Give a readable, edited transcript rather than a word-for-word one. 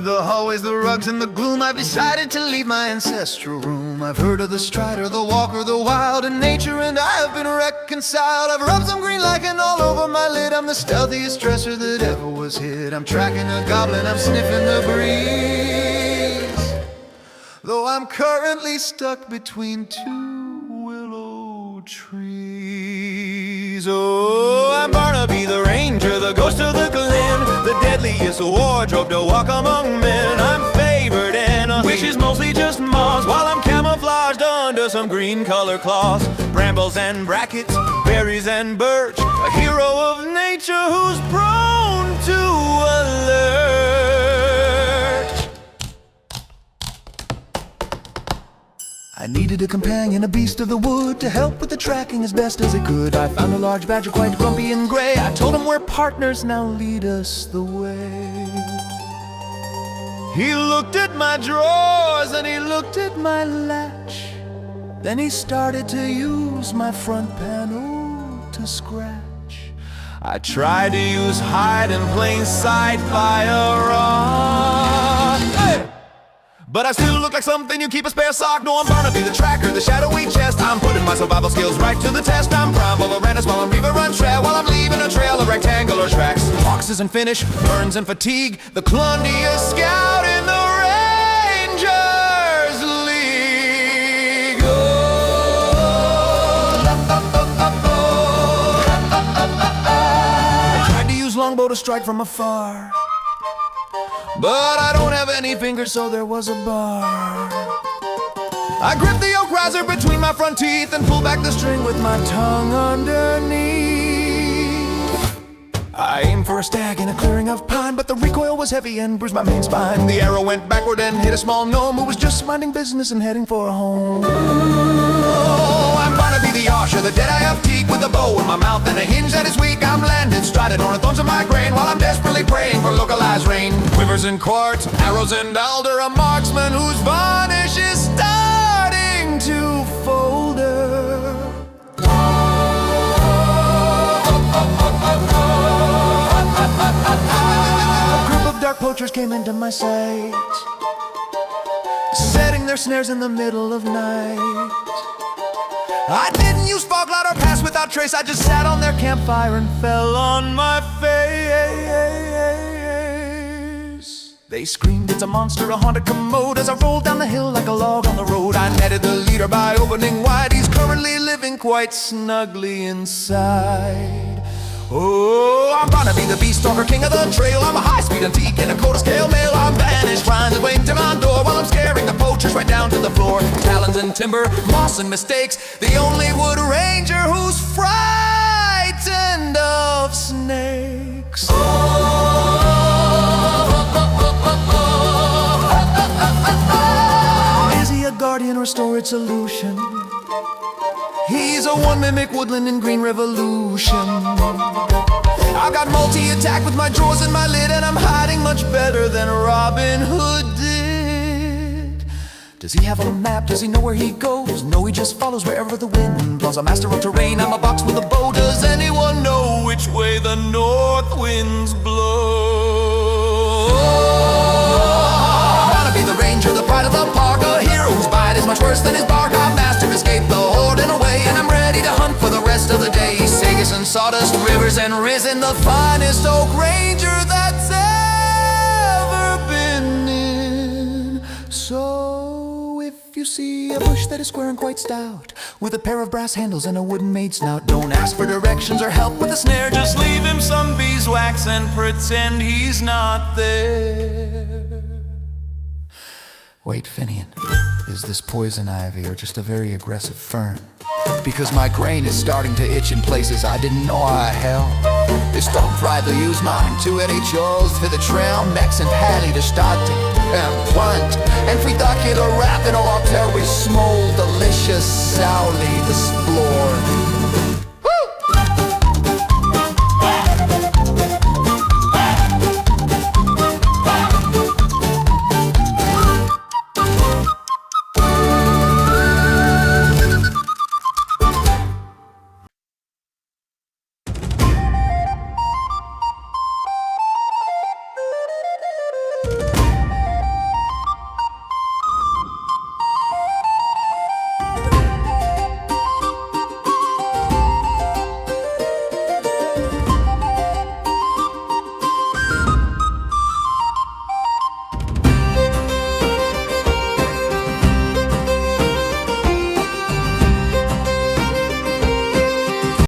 With the hallways, the rugs, and the gloom, I've decided to leave my ancestral room. I've heard of the strider, the walker, the wild, and nature and I have been reconciled. I've rubbed some green lichen all over my lid. I'm the stealthiest dresser that ever was hid. I'm tracking a goblin, I'm sniffing the breeze, though I'm currently stuck between two willow trees. Oh, I'm Barnaby the ranger, the ghost of the glen, the deadliest wardrobe to walk among men. I'm favored and wishes mostly just moss, while I'm camouflaged under some green color cloths. Brambles and brackets, berries and birch, a hero of nature who's prone to alert. I needed a companion, a beast of the wood, to help with the tracking as best as it could. I found a large badger, quite grumpy and gray. I told him we're partners, now lead us the way. He looked at my drawers and he looked at my latch. Then he started to use my front panel to scratch. I tried to use hide in plain sight fire on, but I still look like something you keep a spare sock. No, I'm Barnaby the tracker, the shadowy chest. I'm putting my survival skills right to the test. I'm Prime Uranus while I'm Reaver Run Trail, while I'm leaving a trail of rectangular tracks. Foxes and finish, burns and fatigue, the clumsiest scout in the Rangers League. I tried to use longbow to strike from afar, but I don't have any fingers, so there was a bar. I gripped the oak riser between my front teeth and pulled back the string with my tongue underneath. I aimed for a stag in a clearing of pine, but the recoil was heavy and bruised my main spine. The arrow went backward and hit a small gnome who was just minding business and heading for a home. Oh, I'm Barnaby the Osher, the dead-eye of teak, with a bow in my mouth and a hinge that is weak. I'm landed, striding on the thorns of my grain, while I'm desperately praying for localized rain. Quivers and quartz, arrows and alder, a marksman whose varnish is starting to folder. A group of dark poachers came into my sight, setting their snares in the middle of night. I didn't use fog light or pass without trace. I just sat on their campfire and fell on my face. They screamed, it's a monster, a haunted commode, as I rolled down the hill like a log on the road. I netted the leader by opening wide. He's currently living quite snugly inside. Oh, I'm Barnaby the beast stalker, king of the trail. I'm a high-speed antique in a quarter scale mail. I'm banished, trying to wait to my door, while I'm scaring the poachers right down to the floor. Talons and timber, moss and mistakes, the only wood ranger who's frightened of snakes. Is he a guardian or storage solution? He's a one mimic woodland in green revolution. I've got multi-attack with my drawers and my lid, and I'm hiding much better than Robin Hood did. Does he have a map? Does he know where he goes? No, he just follows wherever the wind blows. A master of terrain, I'm a box with a bow. Does anyone know which way the north winds blow? I wanna be the ranger, the pride of the park, a hero whose bite is much worse than his bark. I'm master, escape the horde and away, and I'm ready to hunt for the rest of the day. Sagas and sawdust, rivers and risen, the finest oak ranger that's ever been in. So if you see a bush that is square and quite stout, with a pair of brass handles and a wooden maid snout, don't ask for directions or help with a snare. Just leave him some beeswax and pretend he's not there. Wait, Finian, is this poison ivy or just a very aggressive fern? Because my grain is starting to itch in places I didn't know I held. Ich don't try to use mine to any chores für the trail, Max and Patty to start and plant. And we duck it or wrap it all up till we small delicious Sally the explore.